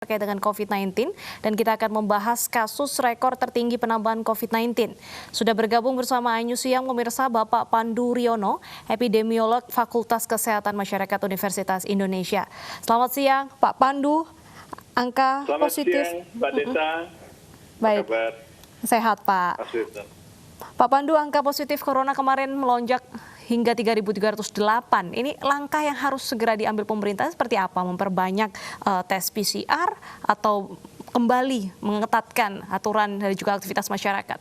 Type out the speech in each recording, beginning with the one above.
terkait dengan COVID-19 dan kita akan membahas kasus rekor tertinggi penambahan COVID-19. Sudah bergabung bersama Ainyu Siang pemirsa Bapak Pandu Riono, epidemiolog Fakultas Kesehatan Masyarakat Universitas Indonesia. Selamat siang Pak Pandu, angka Selamat positif. Siang, Mbak Desa. Baik, Kabar? Sehat Pak. Asisten. Pak Pandu, angka positif corona kemarin melonjak hingga 3.308. Ini langkah yang harus segera diambil pemerintah seperti apa? Memperbanyak tes PCR atau kembali mengetatkan aturan dan juga aktivitas masyarakat?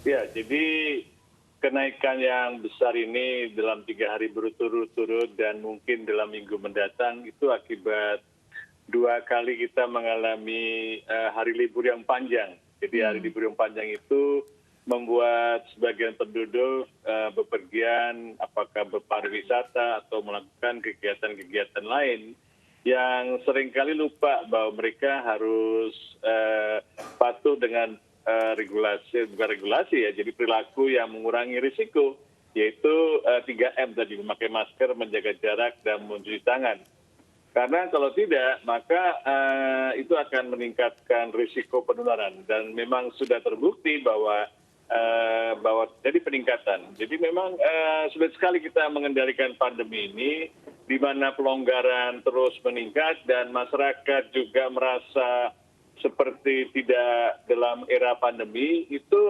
Ya, jadi kenaikan yang besar ini dalam 3 hari berturut-turut dan mungkin dalam minggu mendatang itu akibat 2 kali kita mengalami hari libur yang panjang. Jadi hari libur yang panjang itu membuat sebagian penduduk bepergian, apakah berpariwisata atau melakukan kegiatan-kegiatan lain yang seringkali lupa bahwa mereka harus patuh dengan bukan regulasi ya, jadi perilaku yang mengurangi risiko, yaitu 3M tadi, memakai masker, menjaga jarak, dan mencuci tangan. Karena kalau tidak, maka itu akan meningkatkan risiko penularan, dan memang sudah terbukti bahwa jadi peningkatan. Jadi memang sulit sekali kita mengendalikan pandemi ini, di mana pelonggaran terus meningkat dan masyarakat juga merasa seperti tidak dalam era pandemi, itu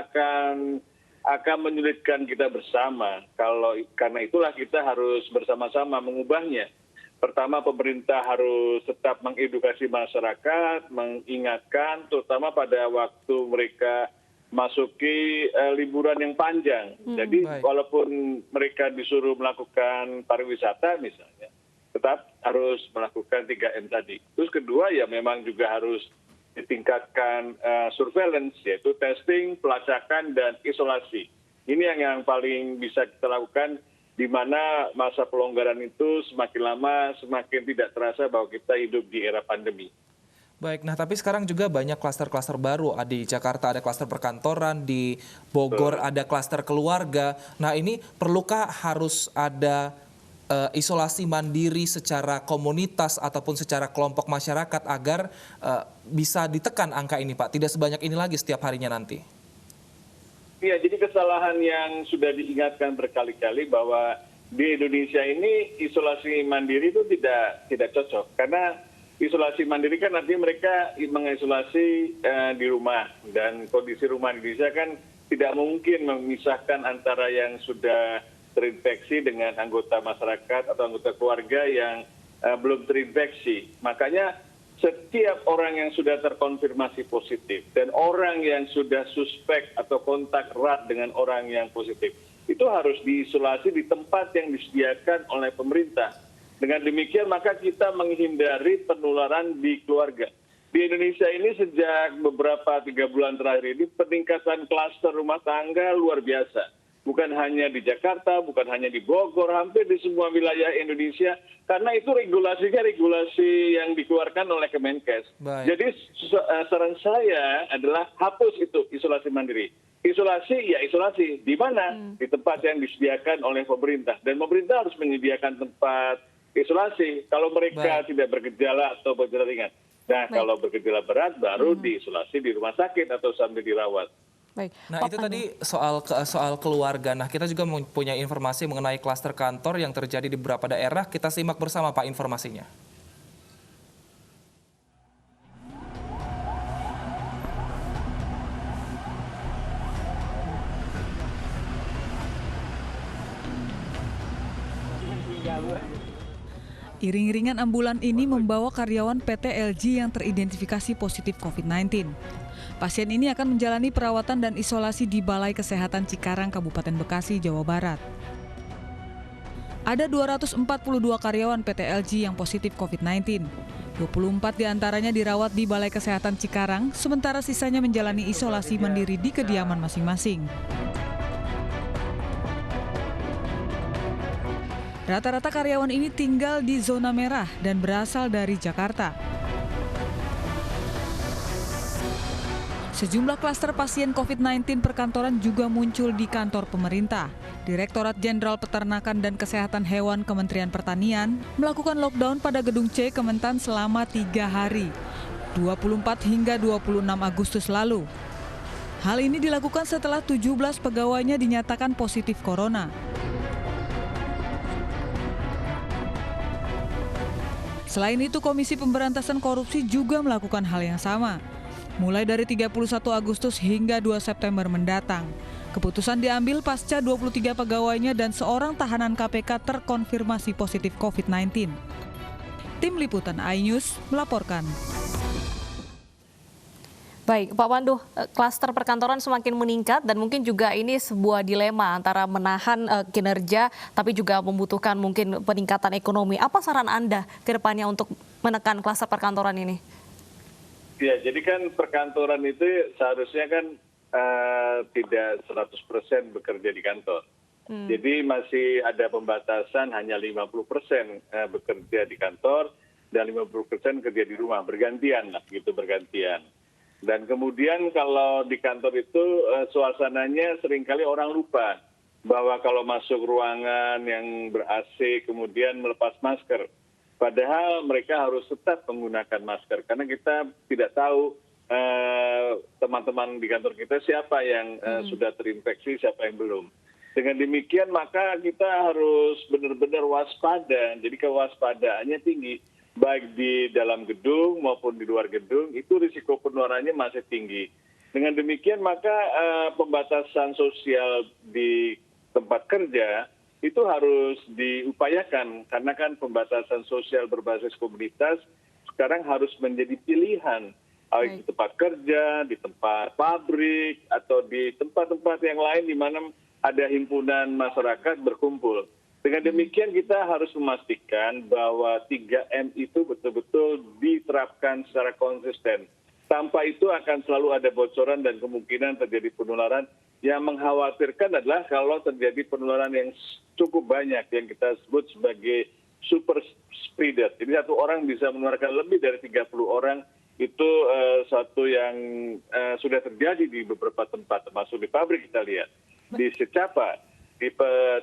akan menyulitkan kita bersama. Karena itulah kita harus bersama-sama mengubahnya. Pertama, pemerintah harus tetap mengedukasi masyarakat, mengingatkan, terutama pada waktu mereka masuki liburan yang panjang. Jadi walaupun mereka disuruh melakukan pariwisata misalnya, tetap harus melakukan 3M tadi. Terus kedua ya memang juga harus ditingkatkan surveillance, yaitu testing, pelacakan, dan isolasi. Ini yang paling bisa kita lakukan, di mana masa pelonggaran itu semakin lama semakin tidak terasa bahwa kita hidup di era pandemi. Baik, nah tapi sekarang juga banyak klaster-klaster baru. Di Jakarta ada klaster perkantoran, di Bogor ada klaster keluarga. Nah ini perlukah harus ada isolasi mandiri secara komunitas ataupun secara kelompok masyarakat agar bisa ditekan angka ini Pak? Tidak sebanyak ini lagi setiap harinya nanti. Iya, jadi kesalahan yang sudah diingatkan berkali-kali bahwa di Indonesia ini isolasi mandiri itu tidak cocok. Karena isolasi mandiri kan artinya mereka mengisolasi di rumah, dan kondisi rumah di Indonesia kan tidak mungkin memisahkan antara yang sudah terinfeksi dengan anggota masyarakat atau anggota keluarga yang belum terinfeksi. Makanya setiap orang yang sudah terkonfirmasi positif dan orang yang sudah suspek atau kontak erat dengan orang yang positif itu harus diisolasi di tempat yang disediakan oleh pemerintah. Dengan demikian maka kita menghindari penularan di keluarga. Di Indonesia ini sejak beberapa 3 bulan terakhir ini peningkatan klaster rumah tangga luar biasa. Bukan hanya di Jakarta, bukan hanya di Bogor, hampir di semua wilayah Indonesia. Karena itu regulasinya regulasi yang dikeluarkan oleh Kemenkes. Baik. Jadi saran saya adalah hapus itu isolasi mandiri. Isolasi ya isolasi. Di mana? Di tempat yang disediakan oleh pemerintah. Dan pemerintah harus menyediakan tempat isolasi kalau mereka tidak bergejala atau bergejala ringan. Nah, kalau bergejala berat baru diisolasi di rumah sakit atau sambil dirawat. Baik. Nah itu tadi soal keluarga. Nah kita juga mempunyai informasi mengenai klaster kantor yang terjadi di beberapa daerah. Kita simak bersama Pak informasinya. Iring-iringan ambulan ini membawa karyawan PT LG yang teridentifikasi positif COVID-19. Pasien ini akan menjalani perawatan dan isolasi di Balai Kesehatan Cikarang, Kabupaten Bekasi, Jawa Barat. Ada 242 karyawan PT LG yang positif COVID-19. 24 diantaranya dirawat di Balai Kesehatan Cikarang, sementara sisanya menjalani isolasi mandiri di kediaman masing-masing. Rata-rata karyawan ini tinggal di zona merah dan berasal dari Jakarta. Sejumlah klaster pasien COVID-19 perkantoran juga muncul di kantor pemerintah. Direktorat Jenderal Peternakan dan Kesehatan Hewan Kementerian Pertanian melakukan lockdown pada Gedung C Kementan selama 3 hari, 24 hingga 26 Agustus lalu. Hal ini dilakukan setelah 17 pegawainya dinyatakan positif corona. Selain itu, Komisi Pemberantasan Korupsi juga melakukan hal yang sama. Mulai dari 31 Agustus hingga 2 September mendatang. Keputusan diambil pasca 23 pegawainya dan seorang tahanan KPK terkonfirmasi positif COVID-19. Tim Liputan iNews melaporkan. Baik, Pak Pandu, klaster perkantoran semakin meningkat dan mungkin juga ini sebuah dilema antara menahan kinerja tapi juga membutuhkan mungkin peningkatan ekonomi. Apa saran Anda ke depannya untuk menekan klaster perkantoran ini? Ya, jadi kan perkantoran itu seharusnya kan tidak 100% bekerja di kantor. Jadi masih ada pembatasan hanya 50% bekerja di kantor dan 50% kerja di rumah, bergantian lah gitu, bergantian. Dan kemudian kalau di kantor itu suasananya seringkali orang lupa bahwa kalau masuk ruangan yang ber-AC kemudian melepas masker. Padahal mereka harus tetap menggunakan masker karena kita tidak tahu teman-teman di kantor kita siapa yang sudah terinfeksi, siapa yang belum. Dengan demikian maka kita harus benar-benar waspada. Jadi kewaspadaannya tinggi, baik di dalam gedung maupun di luar gedung, itu risiko penularannya masih tinggi. Dengan demikian maka pembatasan sosial di tempat kerja itu harus diupayakan karena kan pembatasan sosial berbasis komunitas sekarang harus menjadi pilihan. Di tempat kerja, di tempat pabrik, atau di tempat-tempat yang lain di mana ada himpunan masyarakat berkumpul. Dengan demikian kita harus memastikan bahwa 3M itu betul-betul diterapkan secara konsisten. Tanpa itu akan selalu ada bocoran dan kemungkinan terjadi penularan. Yang mengkhawatirkan adalah kalau terjadi penularan yang cukup banyak yang kita sebut sebagai super spreader. Jadi satu orang bisa menularkan lebih dari 30 orang. Itu satu yang sudah terjadi di beberapa tempat, termasuk di pabrik kita lihat, di secapa, di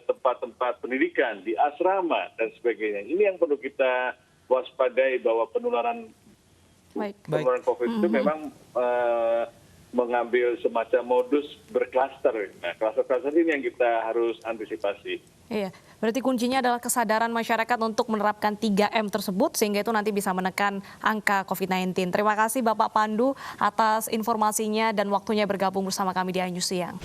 tempat-tempat pendidikan, di asrama, dan sebagainya. Ini yang perlu kita waspadai bahwa penularan COVID itu memang mengambil semacam modus berklaster. Nah, klaster-klaster ini yang kita harus antisipasi. Iya, berarti kuncinya adalah kesadaran masyarakat untuk menerapkan 3M tersebut sehingga itu nanti bisa menekan angka COVID-19. Terima kasih Bapak Pandu atas informasinya dan waktunya bergabung bersama kami di iNews Siang.